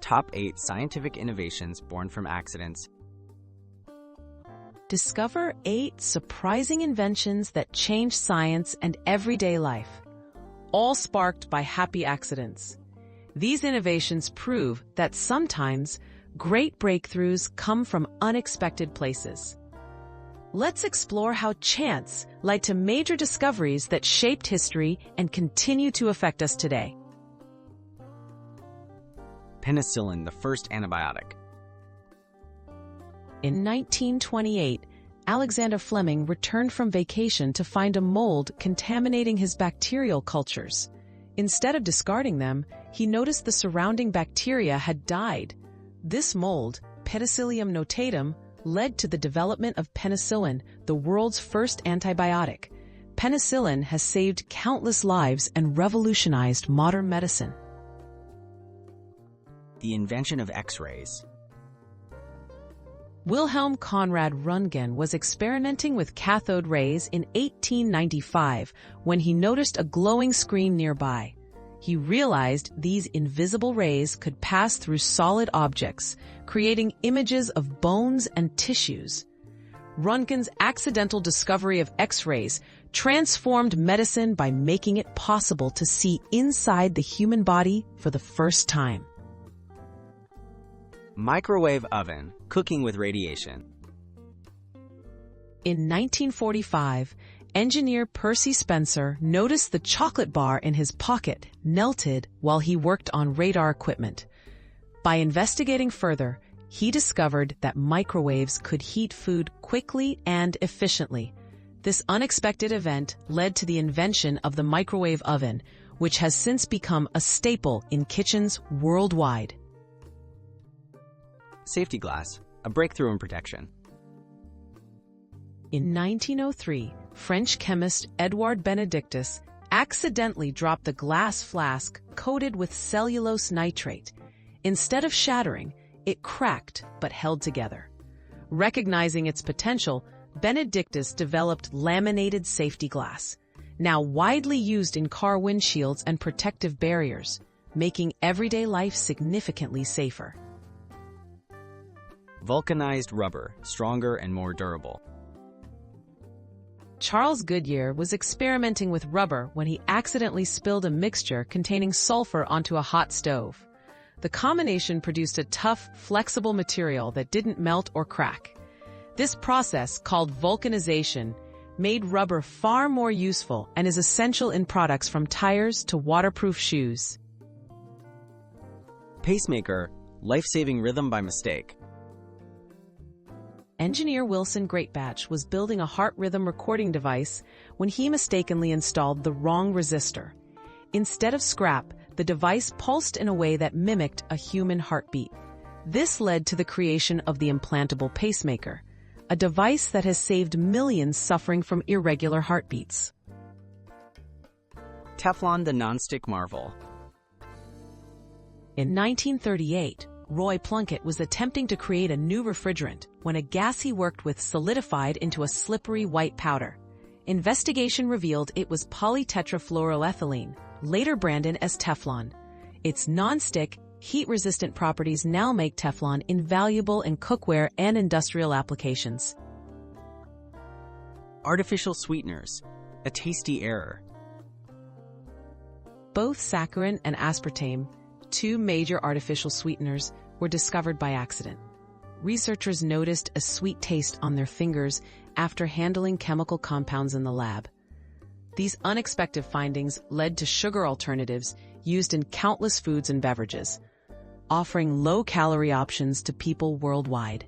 Top 8 Scientific Innovations Born from Accidents. Discover 8 surprising inventions that change science and everyday life, all sparked by happy accidents. These innovations prove that sometimes great breakthroughs come from unexpected places. Let's explore how chance led to major discoveries that shaped history and continue to affect us today. Penicillin, the first antibiotic. In 1928, Alexander Fleming returned from vacation to find a mold contaminating his bacterial cultures. Instead of discarding them, he noticed the surrounding bacteria had died. This mold, Penicillium notatum, led to the development of penicillin, the world's first antibiotic. Penicillin has saved countless lives and revolutionized modern medicine. The invention of X-rays. Wilhelm Conrad Röntgen was experimenting with cathode rays in 1895 when he noticed a glowing screen nearby. He realized these invisible rays could pass through solid objects, creating images of bones and tissues. Röntgen's accidental discovery of X-rays transformed medicine by making it possible to see inside the human body for the first time. Microwave oven, cooking with radiation. In 1945, engineer Percy Spencer noticed the chocolate bar in his pocket melted while he worked on radar equipment. By investigating further, he discovered that microwaves could heat food quickly and efficiently. This unexpected event led to the invention of the microwave oven, which has since become a staple in kitchens worldwide. Safety glass, a breakthrough in protection. In 1903, French chemist Edouard Benedictus accidentally dropped a glass flask coated with cellulose nitrate. Instead of shattering, it cracked but held together. Recognizing its potential, Benedictus developed laminated safety glass, now widely used in car windshields and protective barriers, making everyday life significantly safer. Vulcanized rubber, stronger and more durable. Charles Goodyear was experimenting with rubber when he accidentally spilled a mixture containing sulfur onto a hot stove. The combination produced a tough, flexible material that didn't melt or crack. This process, called vulcanization, made rubber far more useful and is essential in products from tires to waterproof shoes. Pacemaker, life-saving rhythm by mistake. Engineer Wilson Greatbatch was building a heart rhythm recording device when he mistakenly installed the wrong resistor. Instead of scrap, the device pulsed in a way that mimicked a human heartbeat. This led to the creation of the implantable pacemaker, a device that has saved millions suffering from irregular heartbeats. Teflon, the nonstick marvel. In 1938, Roy Plunkett was attempting to create a new refrigerant when a gas he worked with solidified into a slippery white powder. Investigation revealed it was polytetrafluoroethylene, later branded as Teflon. Its non-stick, heat-resistant properties now make Teflon invaluable in cookware and industrial applications. Artificial sweeteners, a tasty error. Both saccharin and aspartame, two major artificial sweeteners, were discovered by accident. Researchers noticed a sweet taste on their fingers after handling chemical compounds in the lab. These unexpected findings led to sugar alternatives used in countless foods and beverages, offering low-calorie options to people worldwide.